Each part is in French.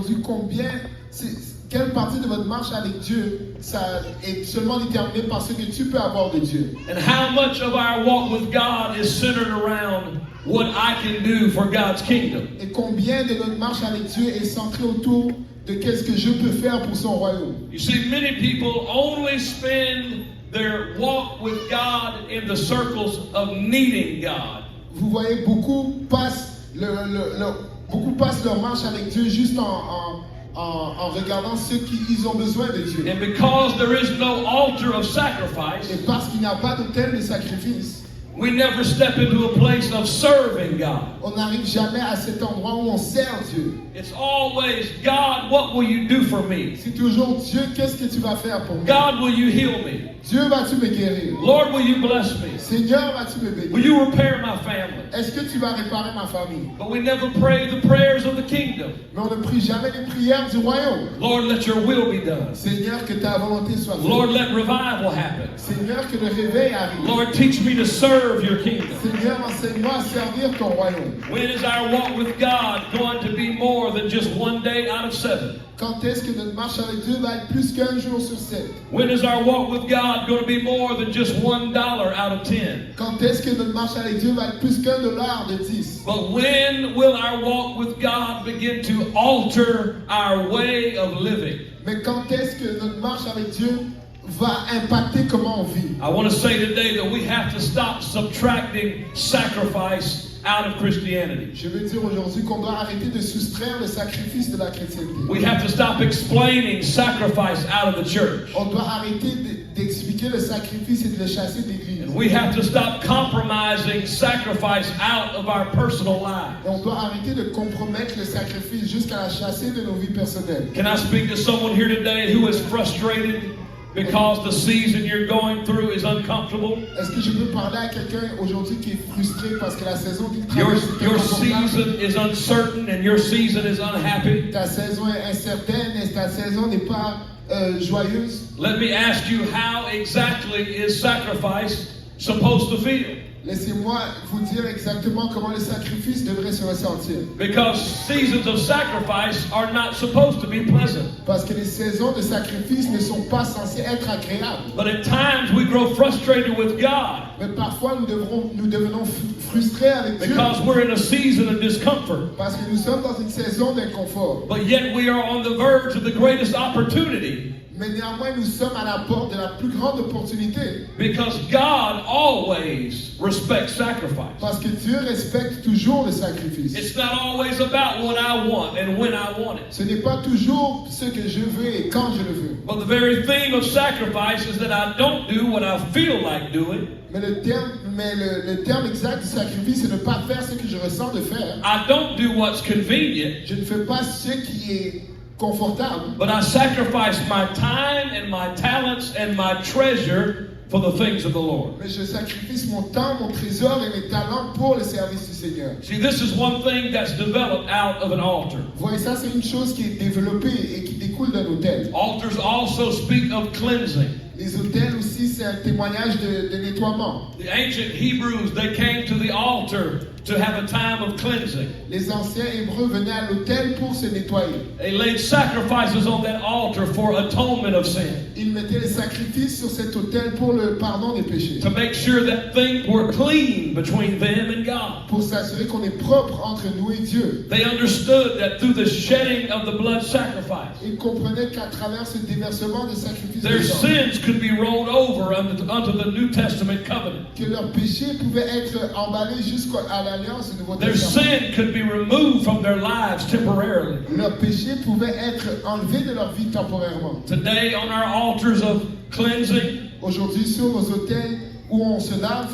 aujourd'hui quelle partie de votre marche avec Dieu, ça est seulement déterminé par ce que tu peux avoir de Dieu. And how much of our walk with God is centered around what I can do for God's kingdom. Et combien de notre marche avec Dieu est centrée autour de qu'est-ce que je peux faire pour son royaume. You see, many people only spend their walk with God in the circles of needing God. Vous voyez, beaucoup passent leur marche avec Dieu juste en regardant ceux qui ils ont besoin de Dieu. And because there is no altar of sacrifice, Et parce qu'il n'y a pas d'autel de sacrifice, we never step into a place of serving God. on n'arrive jamais à cet endroit où on sert Dieu. It's always, God, what will you do for me? C'est toujours Dieu, qu'est-ce que tu vas faire pour moi? God, will you heal me? Dieu, vas-tu me guérir? Lord, will you bless me? Seigneur, vas-tu me Will bénir? you repair my family? Est-ce que tu vas réparer ma famille? But we never pray the prayers of the kingdom. Mais on ne prie jamais les prières du royaume. Lord, let your will be done. Seigneur, que ta volonté soit faite. Lord, let revival happen. Seigneur, que le réveil arrive. Lord, teach me to serve your kingdom. Seigneur, enseigne-moi à servir ton royaume. When is our walk with God going to be more than just one day out of 7? Quand est-ce que notre marche avec Dieu va être plus qu'un jour sur 7? When is our walk with God going to be more than just $1 out of 10? Quand est-ce que notre marche avec Dieu va être plus qu'un dollar de 10? But when will our walk with God begin to alter our way of living? Mais quand est-ce que notre marche avec Dieu va impacter comment on vit? I want to say today that we have to stop subtracting sacrifice out of Christianity. Je veux dire aujourd'hui qu'on doit arrêter de soustraire le sacrifice de la chrétienté. We have to stop explaining sacrifice out of the church. On doit arrêter d'expliquer le sacrifice et de le chasser de l'église. And we have to stop compromising sacrifice out of our personal lives. Et on doit arrêter de compromettre le sacrifice jusqu'à la chasser de nos vies personnelles. Can I speak to someone here today who is frustrated because the season you're going through is uncomfortable? Est-ce que je peux parler à quelqu'un aujourd'hui qui est frustré parce que la saison qu'il Your traverse est inconfortable? season is uncertain and your season is unhappy. Ta saison est incertaine et ta saison n'est pas joyeuse. Let me ask you, how exactly is sacrifice supposed to feel? Laissez-moi vous dire exactement comment le sacrifice devrait se ressentir. Because seasons of sacrifice are not supposed to be pleasant. Parce que les saisons de sacrifice ne sont pas censées être agréables. But at times we grow frustrated with God Mais parfois nous devenons frustrés avec Dieu. because we're in a season of discomfort. Parce que nous sommes dans une saison d'inconfort. But yet we are on the verge of the greatest opportunity. Mais néanmoins, nous sommes à la porte de la plus grande opportunité. Because God always respects sacrifice. Parce que Dieu respecte toujours le sacrifice. It's not always about what I want and when I want it. Ce n'est pas toujours ce que je veux et quand je le veux. But the very theme of sacrifice is that I don't do what I feel like doing. Mais le terme exact du sacrifice, c'est ne pas faire ce que je ressens de faire. I don't do what's convenient. Je ne fais pas ce qui est confortable. But I sacrifice my time and my talents and my treasure for the things of the Lord. Mais je sacrifie mon temps, mon trésor et mes talents pour le service du Seigneur. See, this is one thing that's developed out of an altar. Vous voyez, ça, c'est une chose qui est développée et qui découle d'un autel. Altars also speak of cleansing. Les autels aussi, c'est un témoignage de nettoiement. The ancient Hebrews, they came to the altar to have a time of cleansing. Les anciens Hébreux venaient à l'autel pour se nettoyer. They laid sacrifices on that altar for atonement of sin, Ils mettaient les sacrifices sur cet autel pour le pardon des péchés. to make sure that things were clean between them and God. Pour s'assurer qu'on est propre entre nous et Dieu. They understood that through the shedding of the blood sacrifice, Ils comprenaient qu'à travers ce déversement de sacrifice their de sang, sins could be rolled over unto the New Testament covenant. que leurs péchés pouvaient être emballés jusqu'à l'alliance du Nouveau Their Testament. sin could be removed from their lives temporarily. Leurs péchés pouvaient être enlevés de leur vie temporairement. Today, on our altars of cleansing, Aujourd'hui, sur nos autels où on se lave,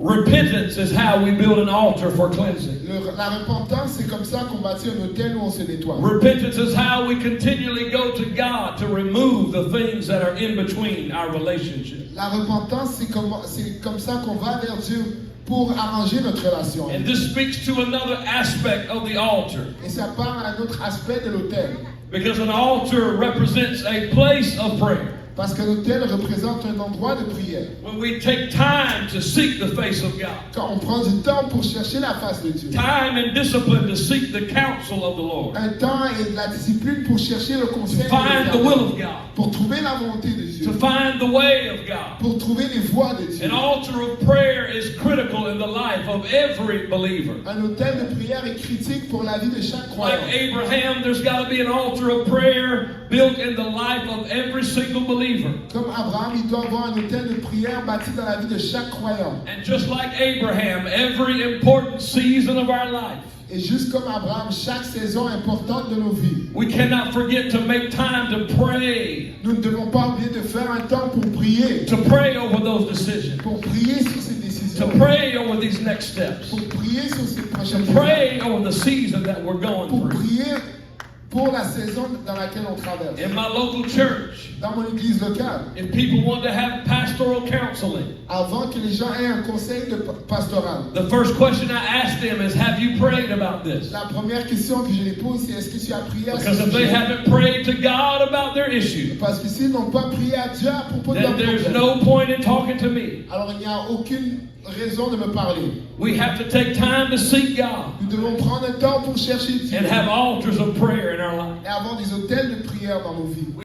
repentance is how we build an altar for cleansing. la repentance, c'est comme ça qu'on bâtit un autel où on se nettoie. Repentance is how we continually go to God to remove the things that are in between our relationships. La repentance, c'est comme ça qu'on va vers Dieu pour arranger notre relation. And this speaks to another aspect of the altar, Et ça parle à un autre aspect de l'autel. because an altar represents a place of prayer. Parce qu'un hôtel représente un endroit de prière. When we take time to seek the face of God. Quand on prend du temps pour chercher la face de Dieu. Time and discipline to seek the counsel of the Lord. Un temps et de la discipline pour chercher le conseil de Find the Dieu. will of God. Pour trouver la volonté de Dieu. To find the way of God. Pour trouver les voies de Dieu. An altar of prayer is critical in the life of every believer. Un hôtel de prière est critique pour la vie de chaque croyant. Like Abraham, there's got to be an altar of prayer built in the life of every single believer. Comme Abraham, il doit avoir un hôtel de prière bâti dans la vie de chaque croyant. And just like Abraham, every important season of our life, Et juste comme Abraham, chaque saison importante de nos vies, we cannot forget to make time to pray. nous ne devons pas oublier de faire un temps pour prier. To pray over those decisions. Pour prier sur ces To décisions. pray over these next steps. Pour prier sur ces To prochaines étapes. pray over the season that we're going Pour through. prier pour la saison dans laquelle on traverse. In my local church, Dans mon église locale, if people want to have pastoral counseling, avant que les gens aient un conseil de pastoral, the first question I ask them is, have you prayed about this? la première question que je les pose, c'est est-ce que tu as prié à ce Because if they sujet? haven't prayed to God about their issue, Parce que s'ils n'ont pas prié à Dieu à propos de leur then there's problème, no point in talking to me. alors il n'y a aucune raison de me parler. We have to take time to seek God Nous devons prendre un temps pour chercher Dieu and have altars of prayer in our life. et avoir des hôtels de prière dans nos vies.